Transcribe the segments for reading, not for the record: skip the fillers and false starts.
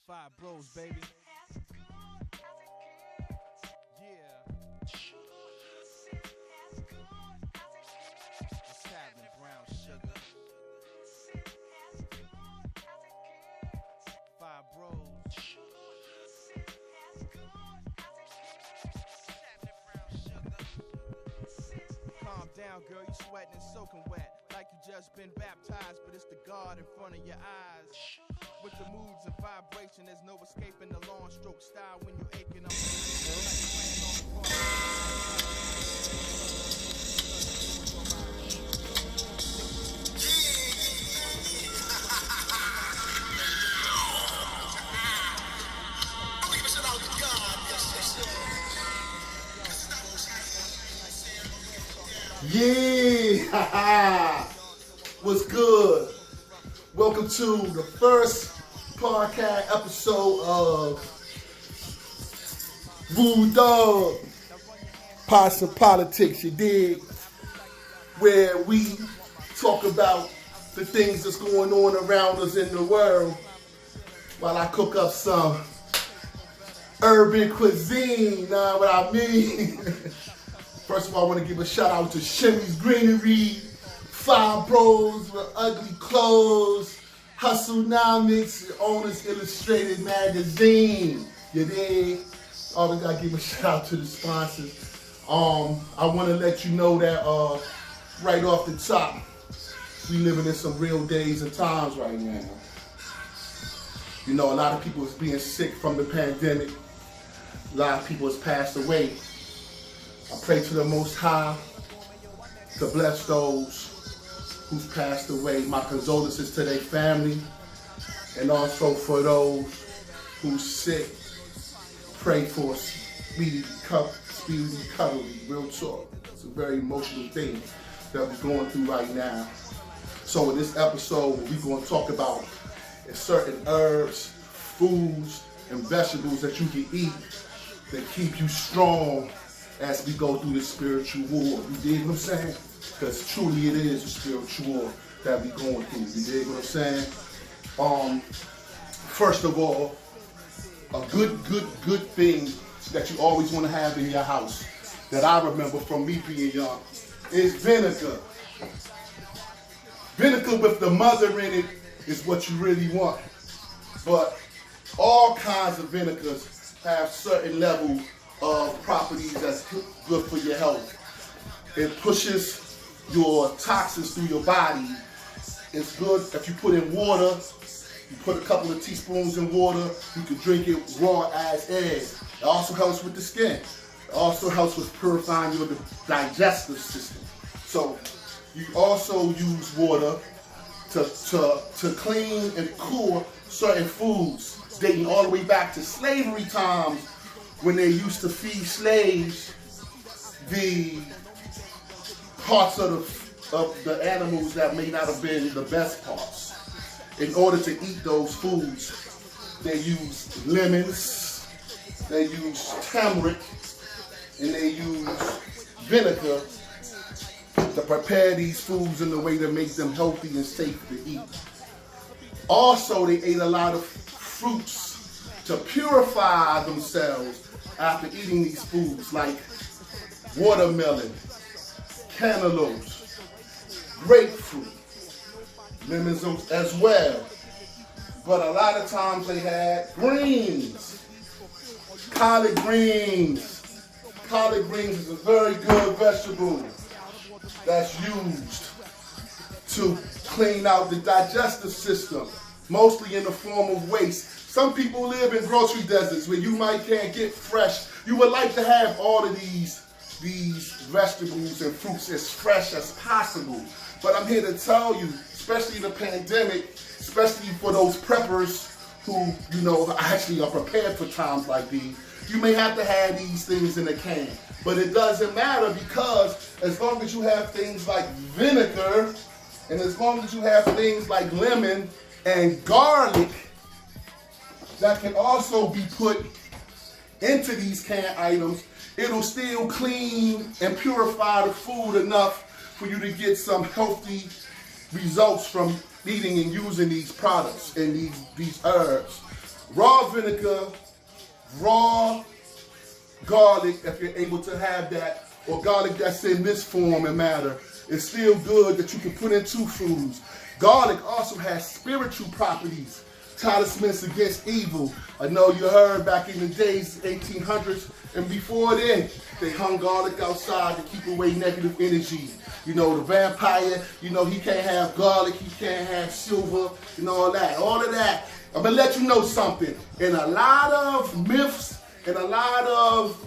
Five bros, baby. Yeah. What's happening, brown sugar? Five bros. Calm down, girl. You sweating and soaking wet. Like you just been baptized, but it's the God in front of your eyes. With the moods and vibration, there's no escaping the long stroke style when you're aching. Yeah, what's good? Welcome to the first podcast episode of Dawoud Potsandpolitics, you dig? Where we talk about the things that's going on around us in the world while I cook up some urban cuisine, know what I mean? First of all, I want to give a shout out to Shimmy's Greenery, Five Bros with Ugly Clothes, Hustlenomics, Owners Illustrated Magazine. You dig? Always gotta give a shout out to the sponsors. I want to let you know that right off the top, we living in some real days and times right now. You know, a lot of people is being sick from the pandemic. A lot of people has passed away. I pray to the Most High to bless those who've passed away. My condolences to their family, and also for those who's sick. Pray for speedy recovery. Real talk. It's a very emotional thing that we're going through right now. So in this episode, we're going to talk about certain herbs, foods, and vegetables that you can eat that keep you strong as we go through this spiritual war. You dig what I'm saying? Because truly it is a spiritual war that we're going through. You dig what I'm saying? First of all, a good thing that you always want to have in your house that I remember from me being young is vinegar. Vinegar with the mother in it is what you really want. But all kinds of vinegars have certain level of properties that's good for your health. It pushes your toxins through your body. It's good if you put in water. You put a couple of teaspoons in water. You can drink it raw as is. It also helps with the skin. It also helps with purifying your digestive system. So you also use water to clean and cool certain foods, dating all the way back to slavery times, when they used to feed slaves the parts of the animals that may not have been the best parts. In order to eat those foods, they use lemons, they use turmeric, and they use vinegar to prepare these foods in a way that makes them healthy and safe to eat. Also, they ate a lot of fruits to purify themselves after eating these foods, like watermelon, cantaloupes, grapefruit, lemons as well. But a lot of times they had greens, collard greens. Collard greens is a very good vegetable that's used to clean out the digestive system, mostly in the form of waste. Some people live in grocery deserts where you can't get fresh. You would like to have all of these vegetables and fruits as fresh as possible. But I'm here to tell you, especially in the pandemic, especially for those preppers who, actually are prepared for times like these, you may have to have these things in a can. But it doesn't matter, because as long as you have things like vinegar, and as long as you have things like lemon and garlic that can also be put into these canned items, it'll still clean and purify the food enough for you to get some healthy results from eating and using these products and these herbs. Raw vinegar, raw garlic, if you're able to have that, or garlic that's in this form and matter, is still good that you can put into foods. Garlic also has spiritual properties, talismans against evil. I know you heard back in the days, 1800s, and before then, they hung garlic outside to keep away negative energy. You know, the vampire, you know, he can't have garlic, he can't have silver, and all that. All of that. I'm going to let you know something. In a lot of myths and a lot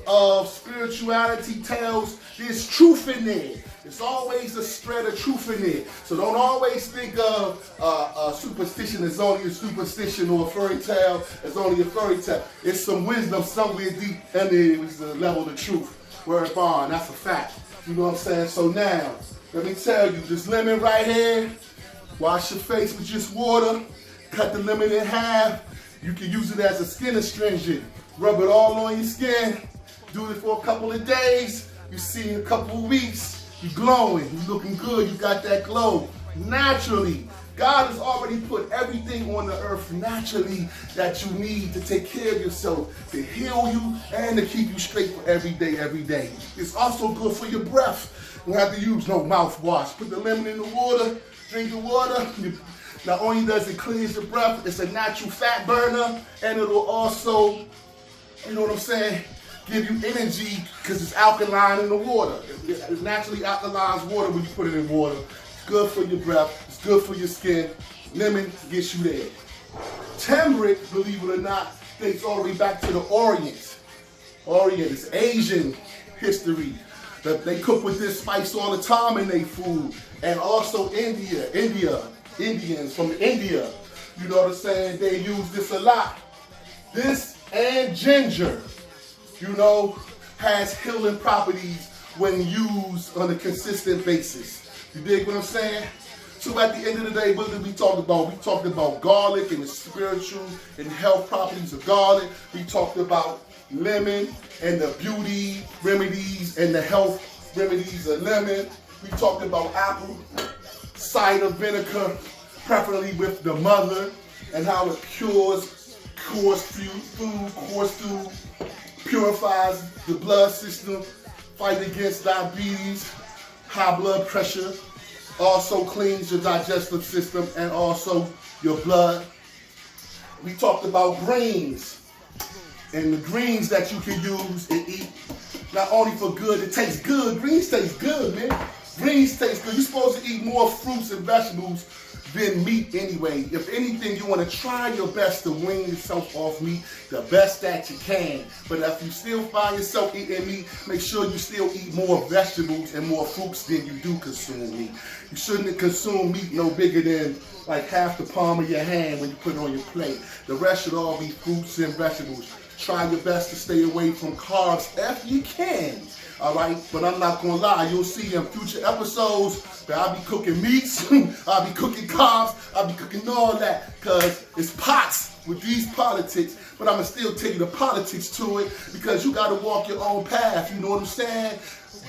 of spirituality tales, there's truth in there. There's always a thread of truth in there. So don't always think of superstition as only a superstition or a fairy tale as only a fairy tale. There's some wisdom somewhere deep in there is the level of truth. Word bond, that's a fact. You know what I'm saying? So now, let me tell you, this lemon right here, wash your face with just water, cut the lemon in half. You can use it as a skin astringent. Rub it all on your skin. Do it for a couple of days. You see in a couple of weeks, you're glowing, you're looking good, you got that glow. Naturally. God has already put everything on the earth naturally that you need to take care of yourself, to heal you, and to keep you straight for every day, every day. It's also good for your breath. You don't have to use no mouthwash. Put the lemon in the water, drink the water. Not only does it cleanse your breath, it's a natural fat burner, and it'll also, you know what I'm saying, give you energy because it's alkaline in the water. It naturally alkalines water when you put it in water. It's good for your breath. It's good for your skin. Lemon gets you there. Turmeric, believe it or not, dates all the way back to the Orient. Orient is Asian history. They cook with this spice all the time in their food. And also Indians from India. You know what I'm saying? They use this a lot. This and ginger, you know, has healing properties when used on a consistent basis. You dig what I'm saying? So at the end of the day, what did we talk about? We talked about garlic and the spiritual and health properties of garlic. We talked about lemon and the beauty remedies and the health remedies of lemon. We talked about apple cider vinegar, preferably with the mother, and how it cures food, purifies the blood system, fight against diabetes, high blood pressure, also cleans your digestive system and also your blood. We talked about greens and the greens that you can use and eat, not only for good, it tastes good. Greens taste good, man. Greens taste good. You're supposed to eat more fruits and vegetables than meat anyway. If anything, you want to try your best to wean yourself off meat the best that you can. But if you still find yourself eating meat, make sure you still eat more vegetables and more fruits than you do consume meat. You shouldn't consume meat no bigger than like half the palm of your hand when you put it on your plate. The rest should all be fruits and vegetables. Try your best to stay away from carbs if you can. Alright, but I'm not gonna lie, you'll see in future episodes that I'll be cooking meats, I'll be cooking carbs, I'll be cooking all that, because it's pots with these politics, but I'm gonna still take the politics to it, because you gotta walk your own path, you know what I'm saying?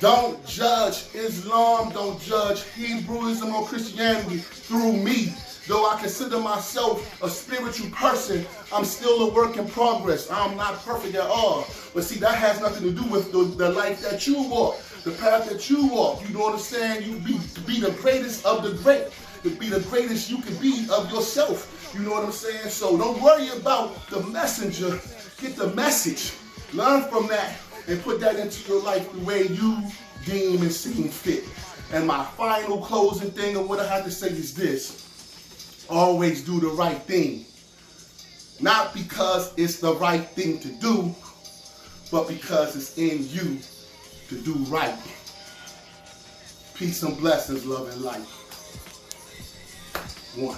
Don't judge Islam, don't judge Hebrewism or Christianity through me. Though I consider myself a spiritual person, I'm still a work in progress. I'm not perfect at all. But see, that has nothing to do with the life that you walk, the path that you walk. You know what I'm saying? You be the greatest of the great. To be the greatest you can be of yourself. You know what I'm saying? So don't worry about the messenger. Get the message. Learn from that and put that into your life the way you deem and seem fit. And my final closing thing of what I have to say is this. Always do the right thing. Not because it's the right thing to do, but because it's in you to do right. Peace and blessings, love and light. One.